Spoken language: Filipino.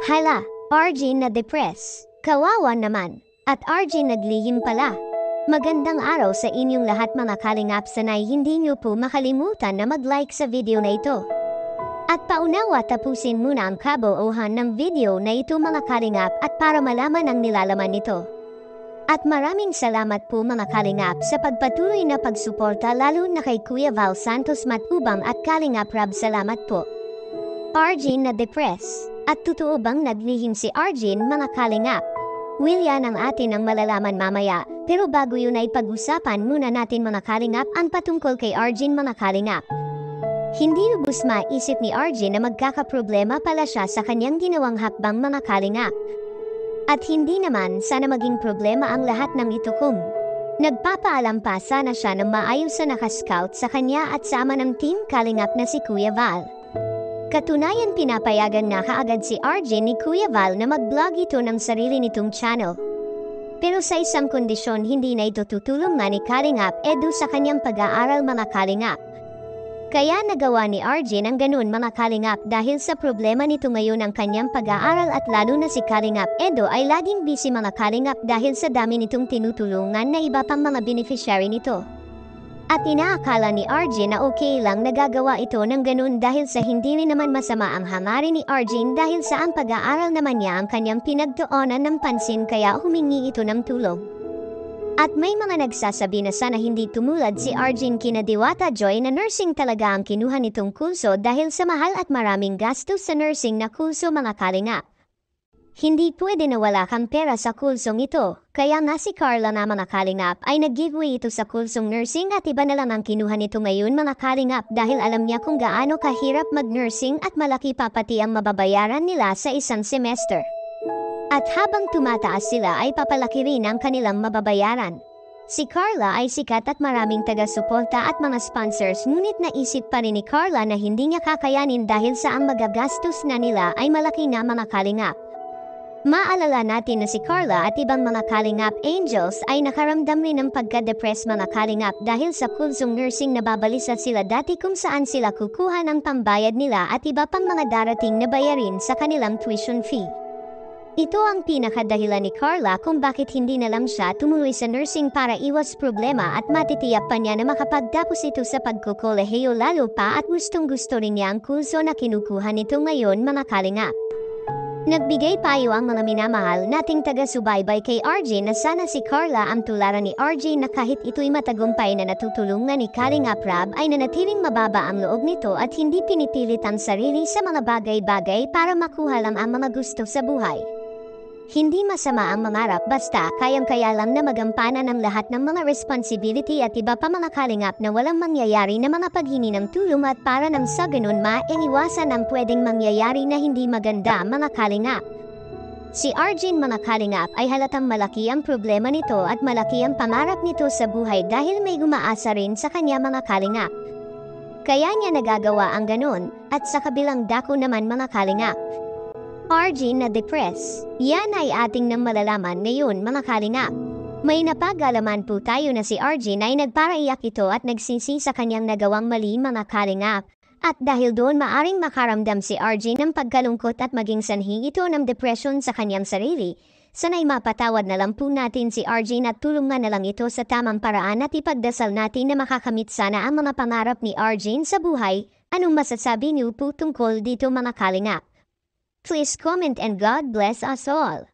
Hala, Arjun na depress. Kawawa naman. At Arjun naglihim pala. Magandang araw sa inyong lahat mga kalingap, sanay hindi niyo po makalimutan na mag-like sa video na ito. At paunawa tapusin muna ang kabuuhan ng video na ito mga kalingap at para malaman ang nilalaman nito. At maraming salamat po mga kalingap sa pagpatuloy na pagsuporta lalo na kay Kuya Val Santos Matubang at Kalingap Rab, salamat po. Arjun na depress. At totoo bang naglihim si Arjun mga kalingap? Yan ang atin ang malalaman mamaya, pero bago yun ay pag-usapan muna natin mga kalingap ang patungkol kay Arjun mga kalingap. Hindi lubos maisip ni Arjun na magkakaproblema pala siya sa kanyang ginawang hakbang mga kalingap. At hindi naman sana maging problema ang lahat ng ito kung nagpapaalam pa sana siya ng maayos sa nakascout sa kanya at sama ng team kalingap na si Kuya Val. Katunayan pinapayagan na kaagad si Arjun ni Kuya Val na mag-vlog ito ng sarili nitong channel. Pero sa isang kondisyon, hindi na ito tutulong na ni Kalingap Edu sa kanyang pag-aaral mga kalingap. Kaya nagawa ni Arjun ang ganun mga kalingap dahil sa problema nito ngayon ang kanyang pag-aaral at lalo na si Kalingap Edu ay laging busy mga kalingap dahil sa dami nitong tinutulungan na iba pang mga beneficiary nito. At inaakala ni Arjun na okay lang nagagawa ito ng ganun dahil sa hindi rin naman masama ang hangarin ni Arjun dahil sa ang pag-aaral naman niya ang kanyang pinagtuunan ng pansin kaya humingi ito ng tulong. At may mga nagsasabi na sana hindi tumulad si Arjun kina Diwata Joy na nursing talaga ang kinuha nitong kurso dahil sa mahal at maraming gastos sa nursing na kurso mga kalingap. Hindi pwede na wala kang pera sa kursong ito, kaya nga si Carla na mga kalingap ay nag-giveaway ito sa kursong nursing at iba na lang ang kinuha nito ngayon mga kalingap dahil alam niya kung gaano kahirap mag-nursing at malaki pa pati ang mababayaran nila sa isang semester. At habang tumataas sila ay papalaki rin ang kanilang mababayaran. Si Carla ay sikat at maraming taga-suporta at mga sponsors ngunit naisip pa rin ni Carla na hindi niya kakayanin dahil sa ang magagastos na nila ay malaki na mga kalingap. Maalala natin na si Carla at ibang mga kalingap angels ay nakaramdam rin ng pagka-depress mga kalingap dahil sa kursong nursing na babalisa sila dati kung saan sila kukuha ng pambayad nila at iba pang mga darating na bayarin sa kanilang tuition fee. Ito ang pinakadahilan ni Carla kung bakit hindi na lang siya tumuloy sa nursing para iwas problema at matitiyak pa niya na makapagtapos ito sa pagkukolehiyo lalo pa at gustong-gusto rin niya ang kurso na kinukuha nito ngayon mga kalingap. Nagbigay payo ang mga minamahal nating taga-subaybay kay Arjun na sana si Carla ang tularan ni Arjun na kahit ito'y matagumpay na natutulungan ni Kalingap Rab ay nanatiling mababa ang loob nito at hindi pinipilit ang sarili sa mga bagay-bagay para makuha lang ang mga gusto sa buhay. Hindi masama ang mangarap basta kayang-kaya lang na magampanan ang lahat ng mga responsibility at iba pa mga kalingap na walang mangyayari na mga paghingi ng tulong at para nang sa ganun maiiwasan ang pwedeng mangyayari na hindi maganda mga kalingap. Si Arjun mga kalingap ay halatang malaki ang problema nito at malaki ang pangarap nito sa buhay dahil may umaasa rin sa kanya mga kalingap. Kaya niya nagagawa ang ganun at sa kabilang dako naman mga kalingap. Arjun na depress. Yan ay ating nang malalaman ngayon mga kalingap. May napag-alaman po tayo na si Arjun ay nagparaiyak ito at nagsisi sa kanyang nagawang mali mga kalingap. At dahil doon maaring makaramdam si Arjun ng pagkalungkot at maging sanhi ito ng depression sa kanyang sarili. Sana'y mapatawad na lang po natin si Arjun at tulungan na lang ito sa tamang paraan at ipagdasal natin na makakamit sana ang mga pangarap ni Arjun sa buhay. Anong masasabi niyo po tungkol dito mga kalingap? Please comment and God bless us all.